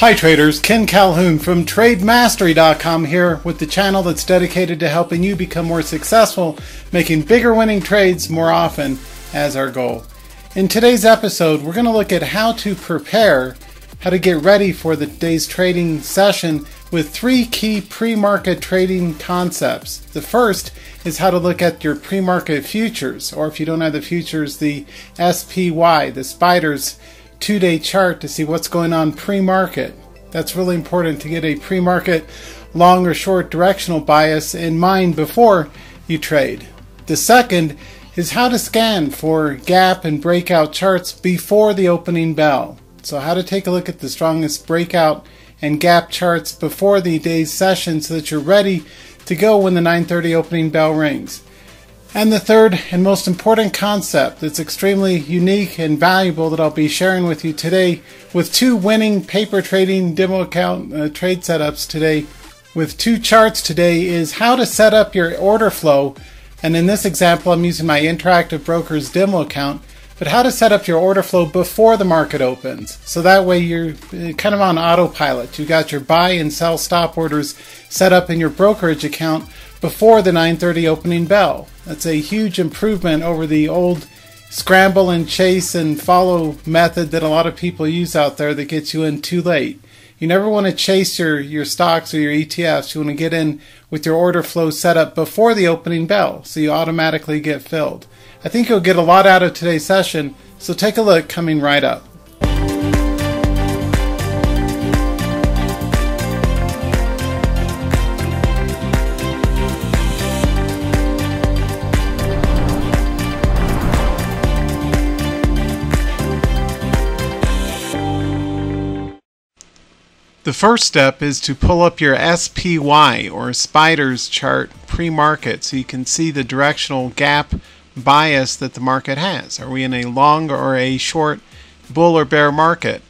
Hi traders, Ken Calhoun from TradeMastery.com here with the channel that's dedicated to helping you become more successful, making bigger winning trades more often as our goal. In today's episode, we're going to look at how to prepare, how to get ready for the day's trading session with three key pre-market trading concepts. The first is how to look at your pre-market futures, or if you don't have the futures, the SPY, the Spiders 2-day chart to see what's going on pre-market. That's really important to get a pre-market long or short directional bias in mind before you trade. The second is how to scan for gap and breakout charts before the opening bell. So how to take a look at the strongest breakout and gap charts before the day's session so that you're ready to go when the 9:30 opening bell rings. And the third and most important concept that's extremely unique and valuable that I'll be sharing with you today with two winning paper trading demo account trade setups today with two charts today is how to set up your order flow. And in this example, I'm using my Interactive Brokers demo account, but how to set up your order flow before the market opens. So that way you're kind of on autopilot. You got your buy and sell stop orders set up in your brokerage account before the 9:30 opening bell. That's a huge improvement over the old scramble and chase and follow method that a lot of people use out there that gets you in too late. You never want to chase your stocks or your ETFs. You want to get in with your order flow set up before the opening bell so you automatically get filled. I think you'll get a lot out of today's session, so take a look coming right up. The first step is to pull up your SPY or Spiders chart pre-market so you can see the directional gap bias that the market has. Are we in a long or a short bull or bear market?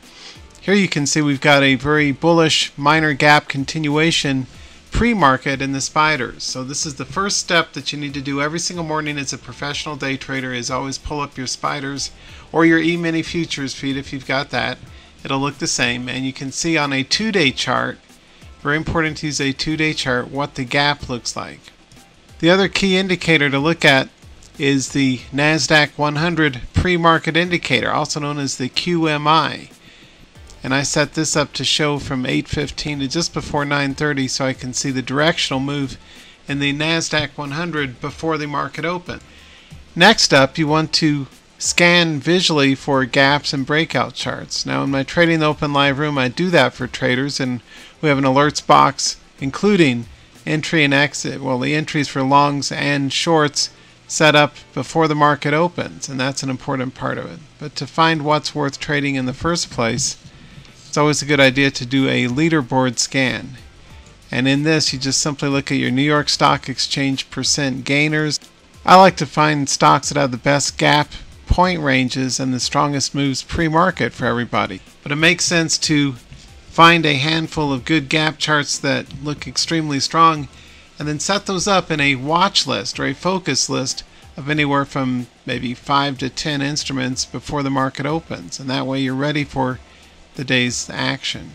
Here you can see we've got a very bullish minor gap continuation pre-market in the Spiders. So this is the first step that you need to do every single morning as a professional day trader is always pull up your Spiders or your E-mini futures feed if you've got that. It'll look the same, and you can see on a 2-day chart, very important to use a 2-day chart, what the gap looks like. The other key indicator to look at is the Nasdaq 100 pre-market indicator, also known as the QMI. And I set this up to show from 8:15 to just before 9:30 so I can see the directional move in the Nasdaq 100 before the market open. Next up, you want to scan visually for gaps and breakout charts. Now in my Trading the Open Live room I do that for traders, and we have an alerts box including entry and exit, well the entries for longs and shorts set up before the market opens, and that's an important part of it. But to find what's worth trading in the first place, it's always a good idea to do a leaderboard scan. And in this you just simply look at your New York Stock Exchange percent gainers. I like to find stocks that have the best gap point ranges and the strongest moves pre-market for everybody. But it makes sense to find a handful of good gap charts that look extremely strong and then set those up in a watch list or a focus list of anywhere from maybe 5 to 10 instruments before the market opens, and that way you're ready for the day's action.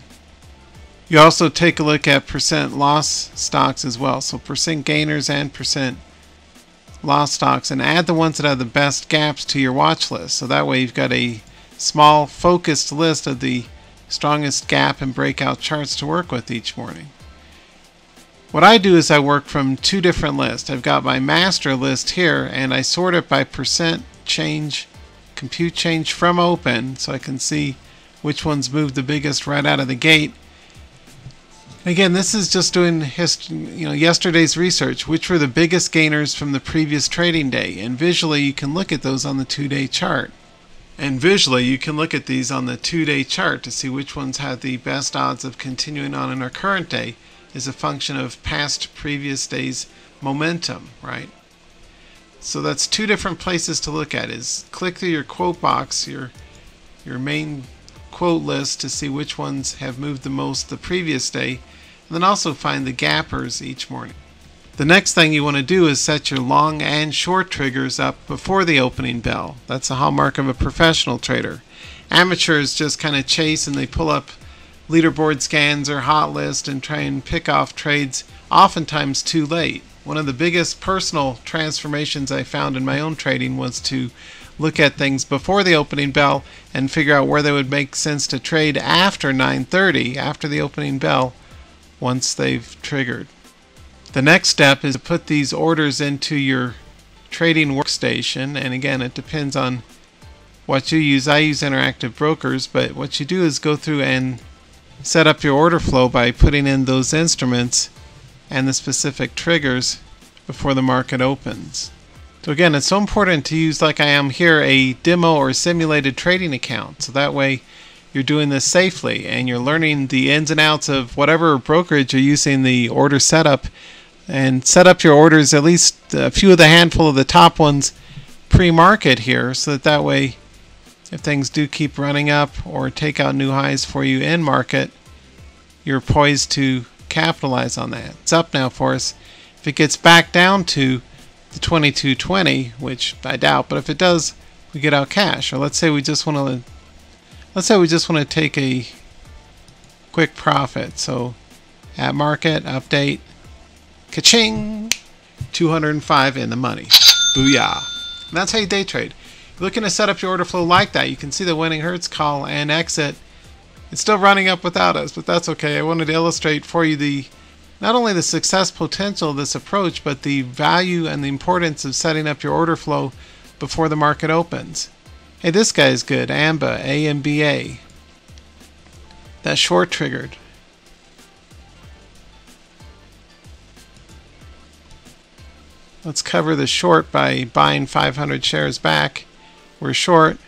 You also take a look at percent loss stocks as well, so percent gainers and percent loss stocks, and add the ones that have the best gaps to your watch list. So that way you've got a small focused list of the strongest gap and breakout charts to work with each morning. What I do is I work from two different lists. I've got my master list here and I sort it by percent change, compute change from open, so I can see which ones move the biggest right out of the gate. Again, this is just doing yesterday's research, which were the biggest gainers from the previous trading day, and visually you can look at those on the 2-day chart. And visually you can look at these on the 2-day chart to see which ones have the best odds of continuing on in our current day as a function of past previous days momentum, right? So that's two different places to look at. Is click through your quote box, your main quote list, to see which ones have moved the most the previous day, and then also find the gappers each morning. The next thing you want to do is set your long and short triggers up before the opening bell. That's a hallmark of a professional trader. Amateurs just kind of chase and they pull up leaderboard scans or hot list and try and pick off trades oftentimes too late. One of the biggest personal transformations I found in my own trading was to look at things before the opening bell and figure out where they would make sense to trade after 9:30, after the opening bell, once they've triggered. The next step is to put these orders into your trading workstation, and again, it depends on what you use. I use Interactive Brokers, but what you do is go through and set up your order flow by putting in those instruments and the specific triggers before the market opens. So again, it's so important to use, like I am here, a demo or simulated trading account, so that way you're doing this safely and you're learning the ins and outs of whatever brokerage you're using the order setup, and set up your orders, at least a few of the handful of the top ones, pre-market here, so that way if things do keep running up or take out new highs for you in market, you're poised to capitalize on that. It's up now for us. If it gets back down to the 2220, which I doubt, but if it does, we get out cash. Or let's say we just want to take a quick profit. So at market update, ka-ching, 205 in the money. Booyah. And that's how you day trade. You're looking to set up your order flow like that. You can see the winning Hertz call and exit. It's still running up without us, but that's okay. I wanted to illustrate for you not only the success potential of this approach, but the value and the importance of setting up your order flow before the market opens. Hey, this guy is good. AMBA, AMBA. That short triggered. Let's cover the short by buying 500 shares back. We're short.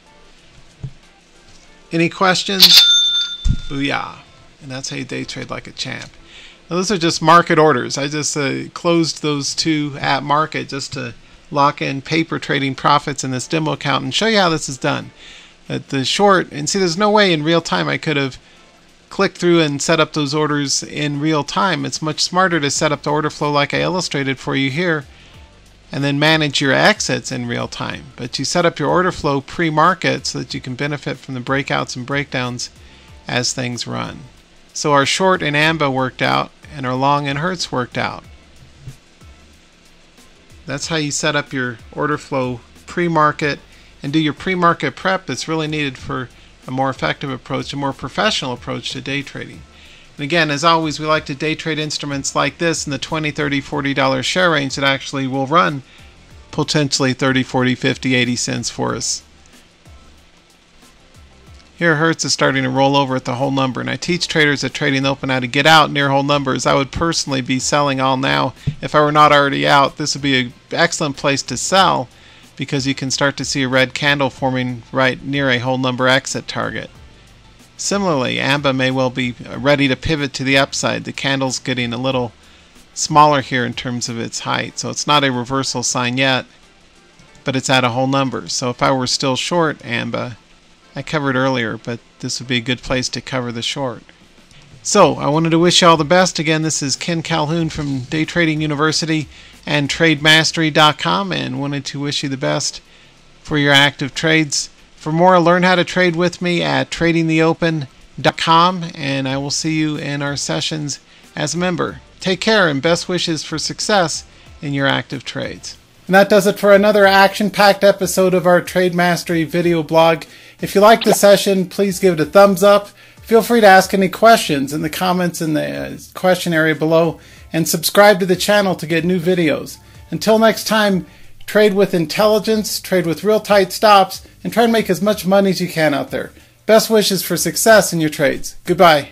Any questions? Booyah. And that's how you day trade like a champ. Now, those are just market orders. I just closed those two at market just to lock in paper trading profits in this demo account and show you how this is done. At the short, and see, there's no way in real time I could have clicked through and set up those orders in real time. It's much smarter to set up the order flow like I illustrated for you here, and then manage your exits in real time. But you set up your order flow pre-market so that you can benefit from the breakouts and breakdowns as things run. So our short in AMBA worked out, and our long in Hertz worked out. That's how you set up your order flow pre-market and do your pre-market prep that's really needed for a more effective approach, a more professional approach to day trading. And again, as always, we like to day trade instruments like this in the $20, $30, $40 share range that actually will run potentially 30, 40, 50, 80 cents for us. Here Hertz is starting to roll over at the whole number, and I teach traders at Trading Open how to get out near whole numbers. I would personally be selling all now if I were not already out. This would be an excellent place to sell because you can start to see a red candle forming right near a whole number exit target. Similarly, AMBA may well be ready to pivot to the upside. The candle's getting a little smaller here in terms of its height, so it's not a reversal sign yet, but it's at a whole number. So if I were still short AMBA, I covered earlier, but this would be a good place to cover the short. So I wanted to wish you all the best. Again, this is Ken Calhoun from Day Trading University and TradeMastery.com, and wanted to wish you the best for your active trades. For more, learn how to trade with me at TradingTheOpen.com, and I will see you in our sessions as a member. Take care, and best wishes for success in your active trades. And that does it for another action-packed episode of our Trade Mastery video blog. If you liked the session, please give it a thumbs up. Feel free to ask any questions in the comments in the question area below, and subscribe to the channel to get new videos. Until next time, trade with intelligence, trade with real tight stops, and try and make as much money as you can out there. Best wishes for success in your trades. Goodbye.